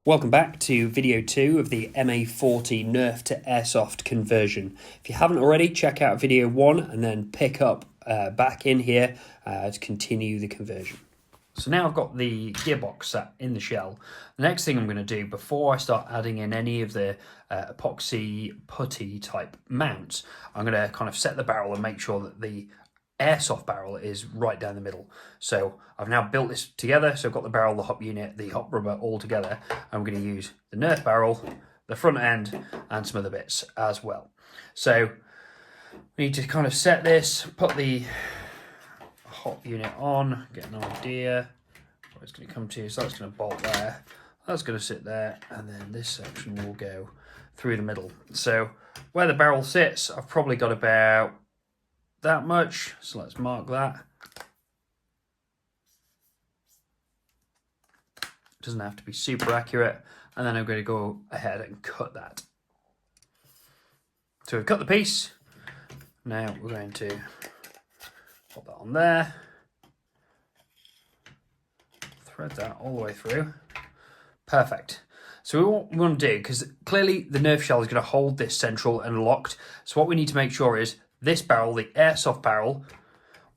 Welcome back to video 2 of the MA40 NERF to Airsoft conversion. If you haven't already, check out video 1 and then pick up back in here to continue the conversion. So now I've got the gearbox set in the shell. The next thing I'm going to do before I start adding in any of the epoxy putty type mounts, I'm going to kind of set the barrel and make sure that the airsoft barrel is right down the middle. So I've now built this together. So I've got the barrel, the hop unit, the hop rubber all together. I'm going to use the NERF barrel, the front end, and some other bits as well. So we need to kind of set this, put the hop unit on, get an idea where it's going to come to. So that's going to bolt there, that's going to sit there, and then this section will go through the middle. So where the barrel sits, I've probably got about that much, so let's mark that. Doesn't have to be super accurate, and then I'm going to go ahead and cut that. So we've cut the piece. Now we're going to pop that on there, thread that all the way through. Perfect. So what we want to do, because clearly the NERF shell is going to hold this central and locked, so what we need to make sure is this barrel, the airsoft barrel,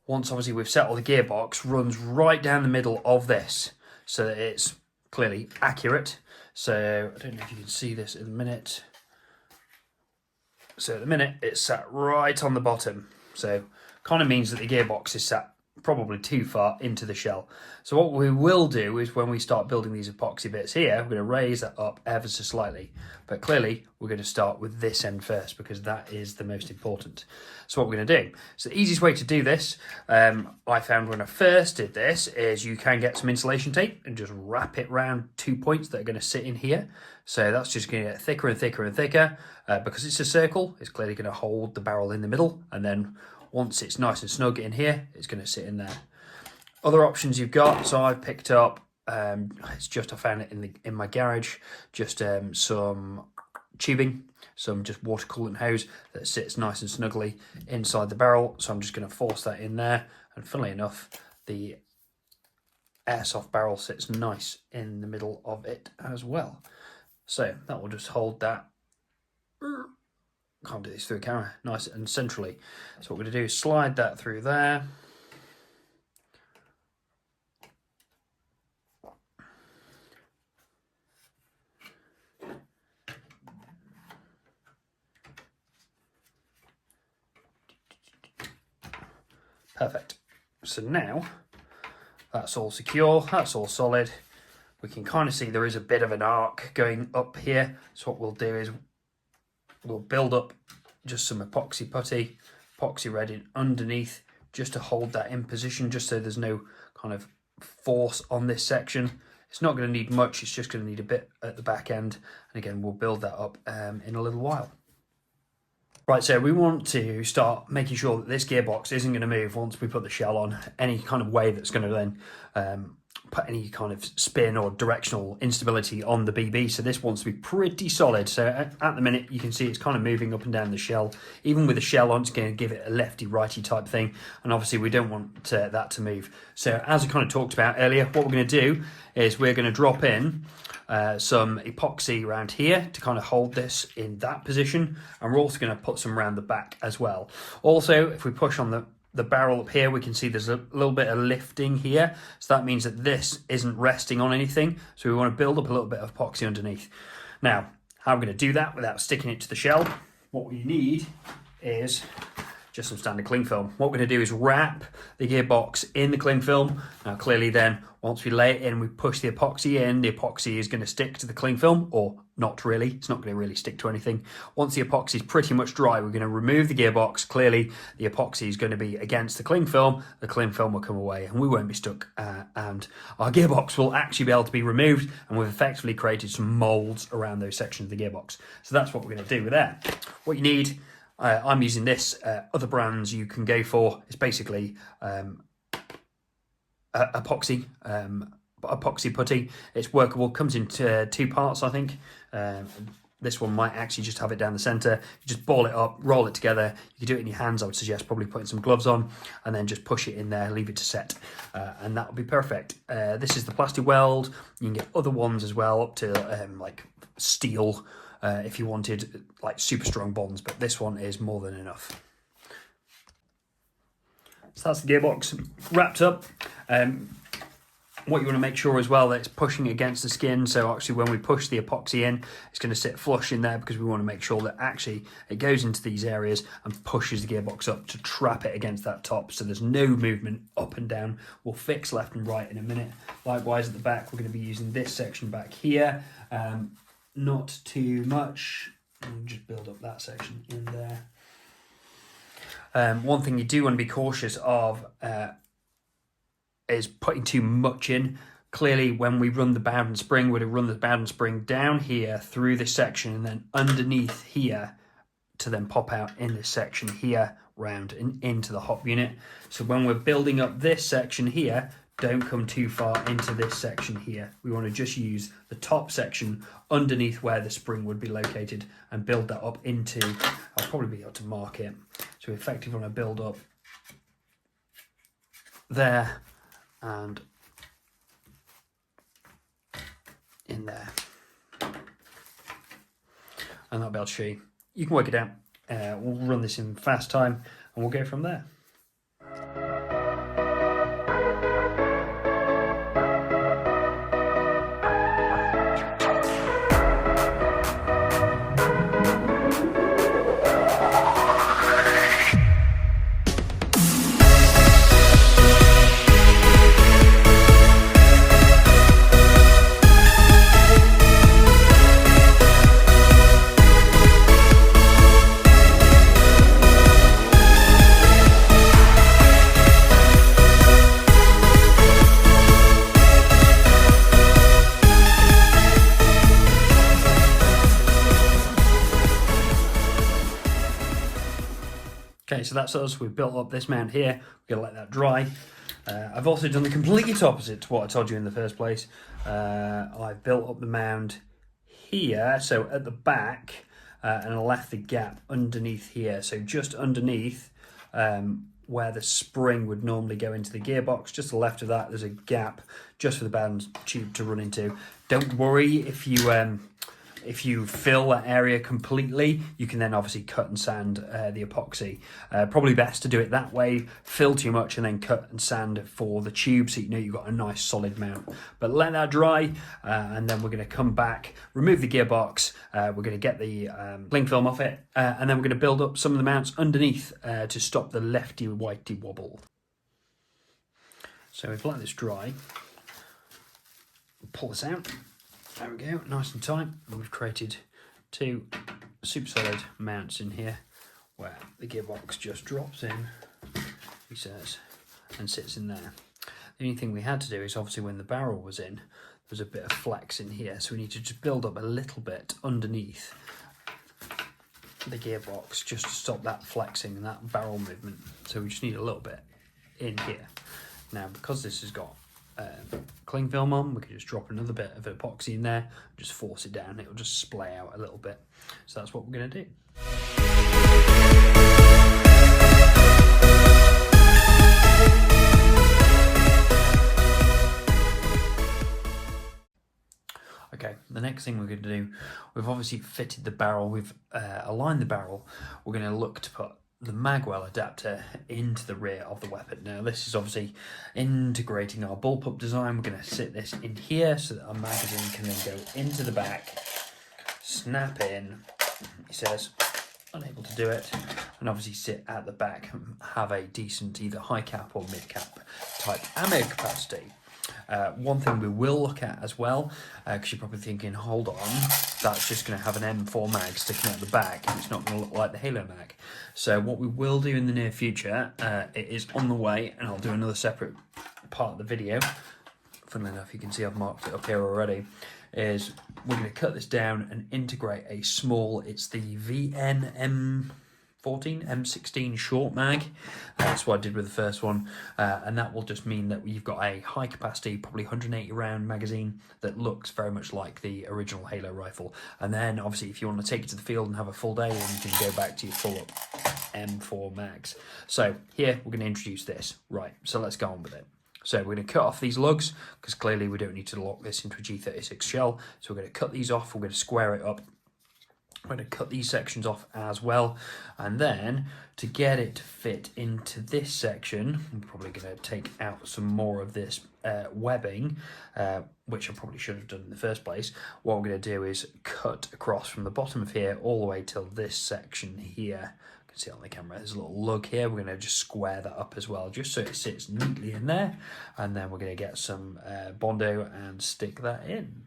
once obviously we've set all the gearbox, runs right down the middle of this so that it's clearly accurate. So I don't know if you can see this in a minute. So at the minute it's sat right on the bottom. So kind of means that the gearbox is sat probably too far into the shell. So what we will do is when we start building these epoxy bits here, we're going to raise that up ever so slightly. But clearly we're going to start with this end first because that is the most important. So what we're going to do, so the easiest way to do this, I found when I first did this, is you can get some insulation tape and just wrap it around 2 points that are going to sit in here. So that's just going to get thicker and thicker and thicker. Because it's a circle, it's clearly going to hold the barrel in the middle, and then once it's nice and snug in here, it's going to sit in there. Other options you've got, so I've picked up, it's just I found it in my garage, just some tubing, some just water coolant hose that sits nice and snugly inside the barrel. So I'm just going to force that in there, and funnily enough, the airsoft barrel sits nice in the middle of it as well. So that will just hold that. Can't do this through a camera, nice and centrally. So what we're going to do is slide that through there. Perfect. So now that's all secure, that's all solid. We can kind of see there is a bit of an arc going up here. So what we'll do is we'll build up just some epoxy putty, epoxy resin underneath, just to hold that in position, just so there's no kind of force on this section. It's not going to need much, it's just going to need a bit at the back end. And again, we'll build that up in a little while. Right, so we want to start making sure that this gearbox isn't going to move once we put the shell on, any kind of way that's going to then put any kind of spin or directional instability on the BB. So this wants to be pretty solid. So at the minute, you can see it's kind of moving up and down the shell. Even with the shell on, it's going to give it a lefty-righty type thing. And obviously we don't want that to move. So as I kind of talked about earlier, what we're going to do is we're going to drop in some epoxy around here to kind of hold this in that position. And we're also going to put some around the back as well. Also, if we push on the barrel up here, we can see there's a little bit of lifting here. So that means that this isn't resting on anything. So we want to build up a little bit of epoxy underneath. Now, how are we going to do that without sticking it to the shell? What we need is just some standard cling film. What we're going to do is wrap the gearbox in the cling film. Now clearly then, once we lay it in, we push the epoxy in, the epoxy is going to stick to the cling film, or not really, it's not going to really stick to anything. Once the epoxy is pretty much dry, we're going to remove the gearbox. Clearly, the epoxy is going to be against the cling film will come away and we won't be stuck, and our gearbox will actually be able to be removed, and we've effectively created some molds around those sections of the gearbox. So that's what we're going to do with that. What you need, I'm using this, other brands you can go for, it's basically epoxy putty. It's workable, comes in two parts I think. This one might actually just have it down the center. You just ball it up, roll it together. You can do it in your hands. I would suggest probably putting some gloves on and then just push it in there, leave it to set, and that will be perfect. This is the plastic weld. You can get other ones as well, up to like steel if you wanted like super strong bonds, but this one is more than enough. So that's the gearbox wrapped up. What you want to make sure as well that it's pushing against the skin. So actually when we push the epoxy in, it's going to sit flush in there, because we want to make sure that actually it goes into these areas and pushes the gearbox up to trap it against that top, so there's no movement up and down. We'll fix left and right in a minute. Likewise at the back, we're going to be using this section back here. Not too much. Just build up that section in there. One thing you do want to be cautious of is putting too much in. Clearly, when we run the Bowden spring, we're going to run the Bowden spring down here through this section and then underneath here to then pop out in this section here round and into the hop unit. So when we're building up this section here, don't come too far into this section here. We want to just use the top section underneath where the spring would be located and build that up into, I'll probably be able to mark it. So we effectively want to build up there and in there, and that'll be able to show you. You can work it out. We'll run this in fast time and we'll go from there. Okay, so that's us. We've built up this mount here. We're going to let that dry. I've also done the complete opposite to what I told you in the first place. I've built up the mound here, so at the back, and I left the gap underneath here. So just underneath where the spring would normally go into the gearbox, just to the left of that, there's a gap just for the Bowden tube to run into. Don't worry if you fill that area completely, you can then obviously cut and sand the epoxy. Probably best to do it that way, fill too much and then cut and sand for the tube so you know you've got a nice solid mount. But let that dry and then we're going to come back, remove the gearbox, we're going to get the cling film off it, and then we're going to build up some of the mounts underneath to stop the lefty-righty wobble. So we've let this dry, we'll pull this out. There we go, nice and tight. And we've created two super solid mounts in here where the gearbox just drops in, he says, and sits in there. The only thing we had to do is obviously when the barrel was in, there's a bit of flex in here, so we need to just build up a little bit underneath the gearbox just to stop that flexing and that barrel movement. So we just need a little bit in here. Now, because this has got cling film on, we can just drop another bit of epoxy in there, just force it down, it'll just splay out a little bit. So that's what we're going to do. Okay, the next thing we're going to do, we've obviously fitted the barrel, we've aligned the barrel, we're going to look to put the magwell adapter into the rear of the weapon. Now this is obviously integrating our bullpup design. We're going to sit this in here so that our magazine can then go into the back, snap in, he says, unable to do it, and obviously sit at the back and have a decent either high cap or mid cap type ammo capacity. One thing we will look at as well, because you're probably thinking, hold on, that's just going to have an M4 mag sticking out the back and it's not going to look like the Halo mag. So what we will do in the near future, it is on the way, and I'll do another separate part of the video. Funnily enough, you can see I've marked it up here already, is we're going to cut this down and integrate a small, it's the VN M16 short mag. That's what I did with the first one, and that will just mean that you've got a high capacity, probably 180 round magazine that looks very much like the original Halo rifle. And then obviously if you want to take it to the field and have a full day, then you can go back to your full up M4 mags. So here we're going to introduce this. Right, so let's go on with it. So we're going to cut off these lugs because clearly we don't need to lock this into a G36 shell. So we're going to cut these off, we're going to square it up. I'm going to cut these sections off as well, and then to get it to fit into this section, I'm probably going to take out some more of this webbing, which I probably should have done in the first place. What we're going to do is cut across from the bottom of here all the way till this section here. You can see on the camera there's a little lug here. We're going to just square that up as well, just so it sits neatly in there, and then we're going to get some Bondo and stick that in.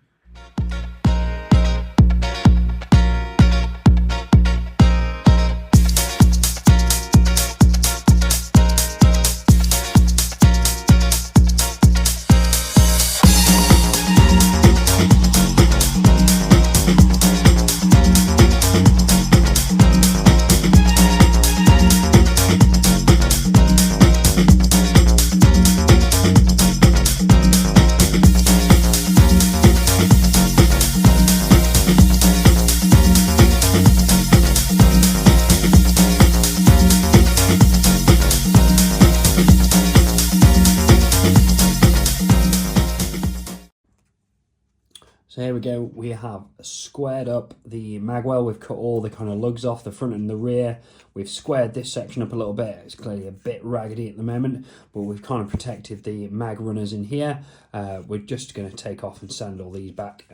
So here we go, we have squared up the magwell, we've cut all the kind of lugs off the front and the rear, we've squared this section up a little bit. It's clearly a bit raggedy at the moment, but we've kind of protected the mag runners in here. We're just going to take off and sand all these back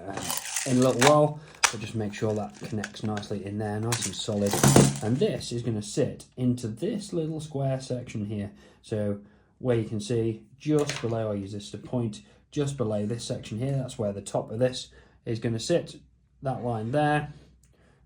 in a little while, but just make sure that connects nicely in there, nice and solid. And this is going to sit into this little square section here. So where you can see just below, I'll use this to point, just below this section here, that's where the top of this is going to sit. That line there,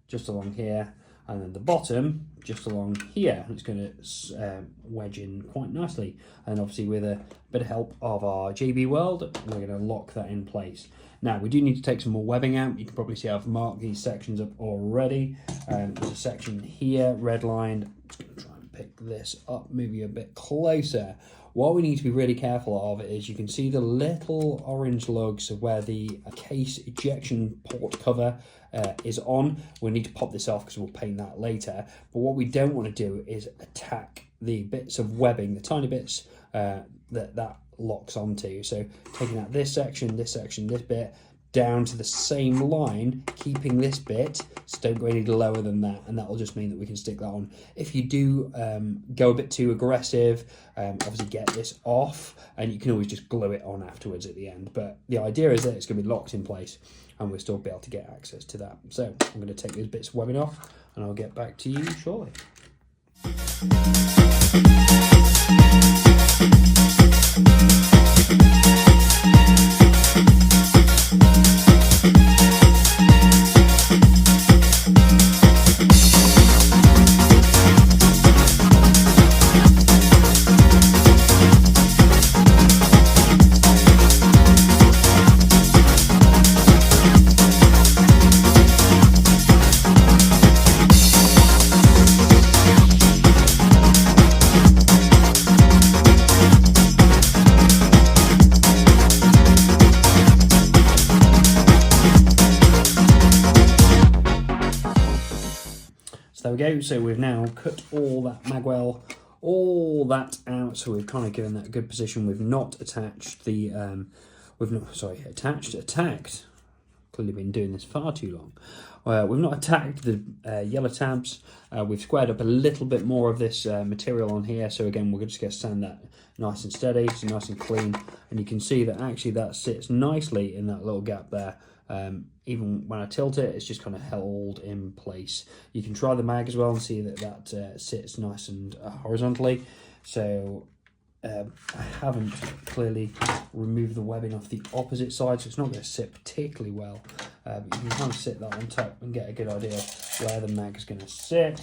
just along here, and then the bottom just along here. It's going to wedge in quite nicely. And obviously with a bit of help of our JB Weld, we're going to lock that in place. Now we do need to take some more webbing out. You can probably see I've marked these sections up already. There's a section here, red lined. I'm just going to try and pick this up, move you a bit closer. What we need to be really careful of is you can see the little orange lugs where the case ejection port cover is on. We'll need to pop this off because we'll paint that later. But what we don't want to do is attack the bits of webbing, the tiny bits that locks onto. So taking out this section, this bit, down to the same line, keeping this bit, so don't go any lower than that, and that will just mean that we can stick that on. If you do go a bit too aggressive, obviously get this off, and you can always just glue it on afterwards at the end. But the idea is that it's going to be locked in place, and we'll still be able to get access to that. So I'm going to take these bits of webbing off, and I'll get back to you shortly. So there we go, so we've now cut all that magwell, all that out, so we've kind of given that a good position. We've not attached the, attacked, clearly been doing this far too long. We've not attacked the yellow tabs. We've squared up a little bit more of this material on here, so again we're just going to sand that nice and steady, so nice and clean, and you can see that actually that sits nicely in that little gap there. Even when I tilt it, it's just kind of held in place. You can try the mag as well and see that that sits nice and horizontally. So I haven't clearly removed the webbing off the opposite side, so it's not going to sit particularly well. But you can kind of sit that on top and get a good idea of where the mag is going to sit.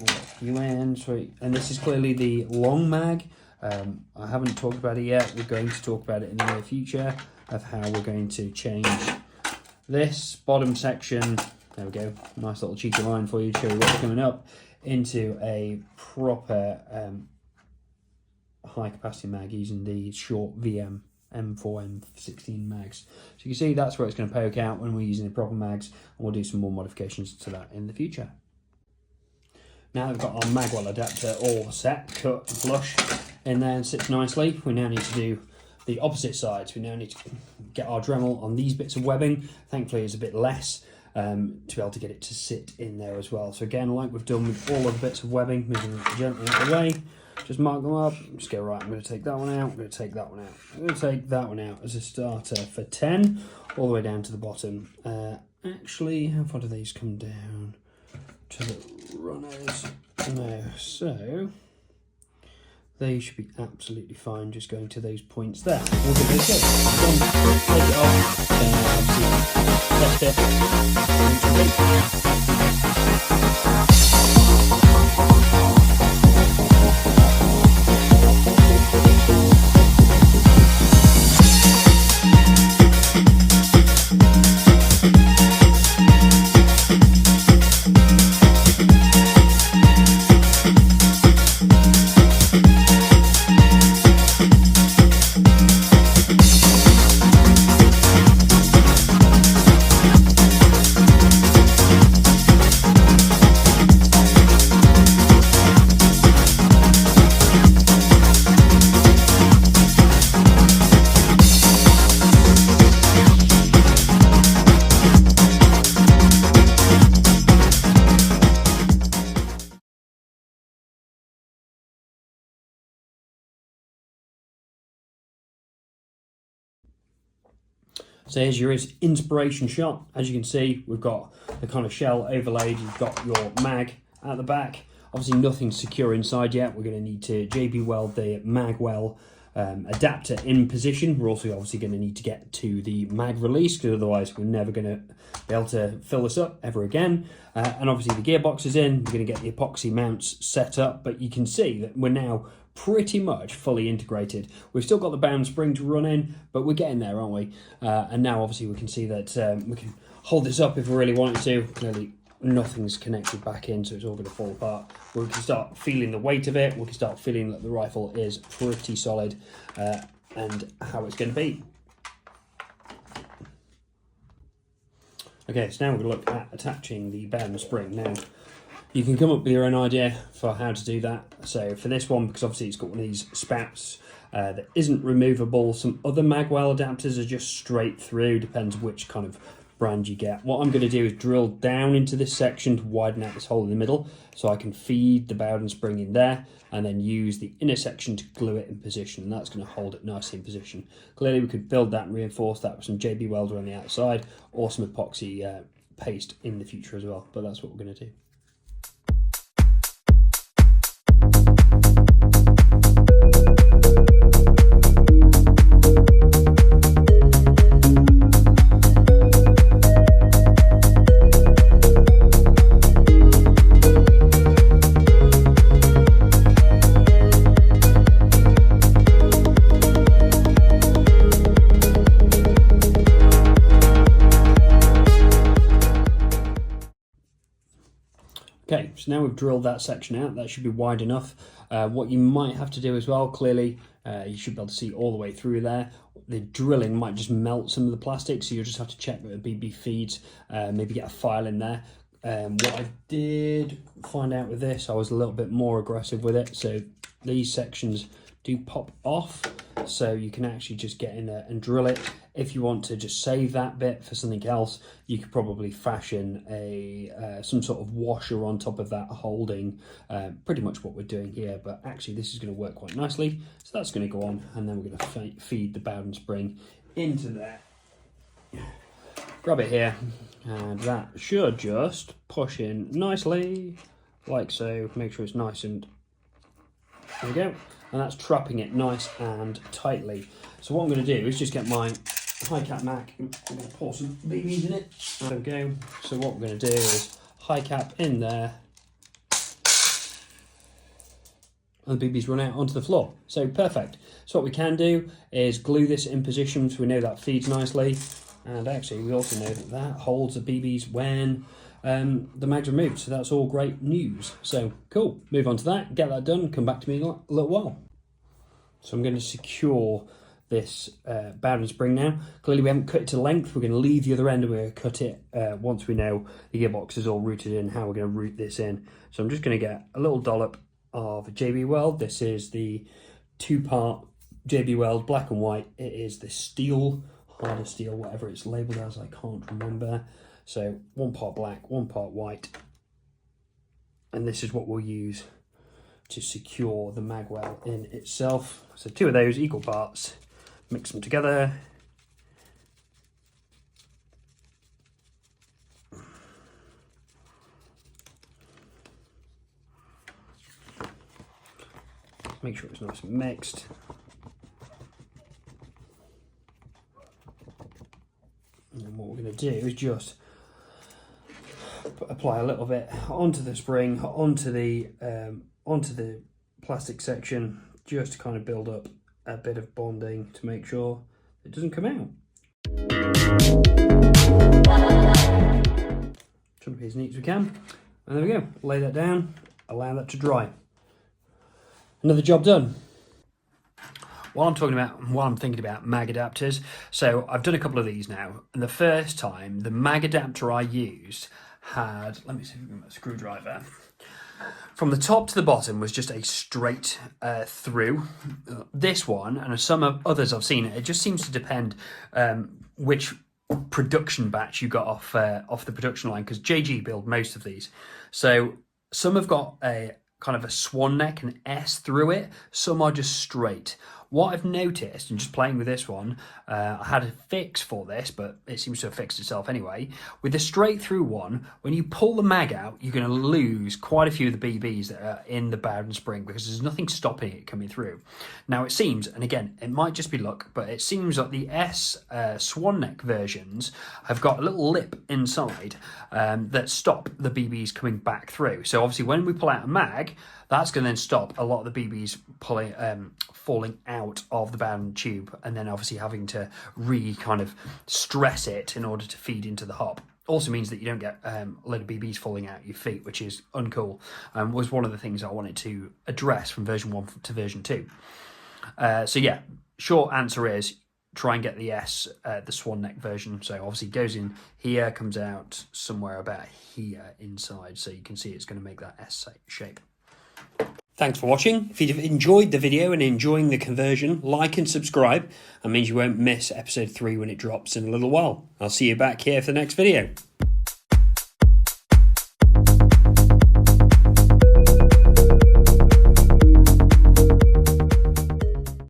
Lock you in, sweet. And this is clearly the long mag. I haven't talked about it yet. We're going to talk about it in the near future, of how we're going to change this bottom section There we go. Nice little cheeky line for you to show you what's coming up into a proper high capacity mag using the short VM M4 M16 mags. So you can see that's where it's going to poke out when we're using the proper mags, and we'll do some more modifications to that in the future. Now we've got our magwell adapter all set, cut and flush in there and sits nicely. We now need to do the opposite sides. We now need to get our Dremel on these bits of webbing. Thankfully it's a bit less to be able to get it to sit in there as well. So again, like we've done with all of the bits of webbing, moving it gently out of the way, just mark them up, just go, right, I'm going to take that one out, I'm going to take that one out, I'm going to take that one out as a starter for 10, all the way down to the bottom. Actually, how far do these come down to the runners? No, so they should be absolutely fine just going to those points there. We'll give those go. Then take it off, test it, So here's your inspiration shot. As you can see, we've got the kind of shell overlaid. You've got your mag at the back. Obviously nothing's secure inside yet. We're going to need to JB weld the magwell adapter in position. We're also obviously going to need to get to the mag release, because otherwise we're never going to be able to fill this up ever again. And obviously the gearbox is in. We're going to get the epoxy mounts set up, but you can see that we're now pretty much fully integrated. We've still got the bound spring to run in, but we're getting there, aren't we? And now obviously we can see that we can hold this up if we really wanted to. Clearly nothing's connected back in, so it's all going to fall apart. We can start feeling the weight of it. We can start feeling that the rifle is pretty solid and how it's going to be. Okay, so now we're going to look at attaching the bound spring. Now, you can come up with your own idea for how to do that. So for this one, because obviously it's got one of these spouts that isn't removable, some other magwell adapters are just straight through, depends which kind of brand you get. What I'm going to do is drill down into this section to widen out this hole in the middle, so I can feed the Bowden spring in there and then use the inner section to glue it in position, and that's going to hold it nicely in position. Clearly we could build that and reinforce that with some JB welder on the outside or some epoxy paste in the future as well, but that's what we're going to do. Okay, so now we've drilled that section out, that should be wide enough. What you might have to do as well, clearly, you should be able to see all the way through there. The drilling might just melt some of the plastic, so you'll just have to check that the BB feeds, maybe get a file in there. What I did find out with this, I was a little bit more aggressive with it, so these sections do pop off, so you can actually just get in there and drill it. If you want to just save that bit for something else, you could probably fashion a some sort of washer on top of that, holding pretty much what we're doing here, but actually this is going to work quite nicely. So that's going to go on, and then we're going to feed the Bowden spring into there. Grab it here, and that should just push in nicely, like so. Make sure it's nice, and there we go. And that's trapping it nice and tightly. So what I'm going to do is just get my high cap Mac. I'm going to pour some BBs in it. There we go. So what we're going to do is high cap in there, and the BBs run out onto the floor. So perfect. So what we can do is glue this in position, so we know that feeds nicely. And actually we also know that that holds the BBs when the mag's removed. So that's all great news. So cool, move on to that, get that done, come back to me in a little while. So I'm going to secure this bowden spring now. Clearly we haven't cut it to length. We're going to leave the other end and we're going to cut it once we know the gearbox is all routed in, how we're going to route this in. So I'm just going to get a little dollop of JB Weld. This is the 2-part JB Weld, black and white. It is the steel, harder steel, whatever it's labelled as, I can't remember. So 1 part black, 1 part white. And this is what we'll use to secure the magwell in itself. So 2 of those equal parts, mix them together. Make sure it's nice and mixed. And what we're going to do is just apply a little bit onto the spring, onto the plastic section, just to kind of build up a bit of bonding to make sure it doesn't come out. Try to be as neat as we can. And there we go, lay that down, allow that to dry. Another job done. While I'm thinking about mag adapters, so I've done a couple of these now, and the first time the mag adapter I used had, let me see if I can get my screwdriver. From the top to the bottom was just a straight through. This one, and some of others I've seen, it just seems to depend which production batch you got off the production line, because JG build most of these. So some have got a kind of a swan neck, an S through it. Some are just straight. What I've noticed, and just playing with this one, I had a fix for this, but it seems to have fixed itself anyway. With the straight through one, when you pull the mag out, you're going to lose quite a few of the BBs that are in the bowden spring, because there's nothing stopping it coming through. Now it seems, and again, it might just be luck, but it seems that the S swan neck versions have got a little lip inside that stop the BBs coming back through. So obviously when we pull out a mag, that's going to then stop a lot of the BBs falling out of the bowden tube, and then obviously having to kind of stress it in order to feed into the hop. Also means that you don't get a load of BBs falling out your feet, which is uncool. Was one of the things I wanted to address from version 1 to version 2. So yeah, short answer is try and get the S, the swan neck version. So obviously goes in here, comes out somewhere about here inside. So you can see it's going to make that S shape. Thanks for watching. If you've enjoyed the video and enjoying the conversion, like and subscribe. That means you won't miss episode 3 when it drops in a little while. I'll see you back here for the next video.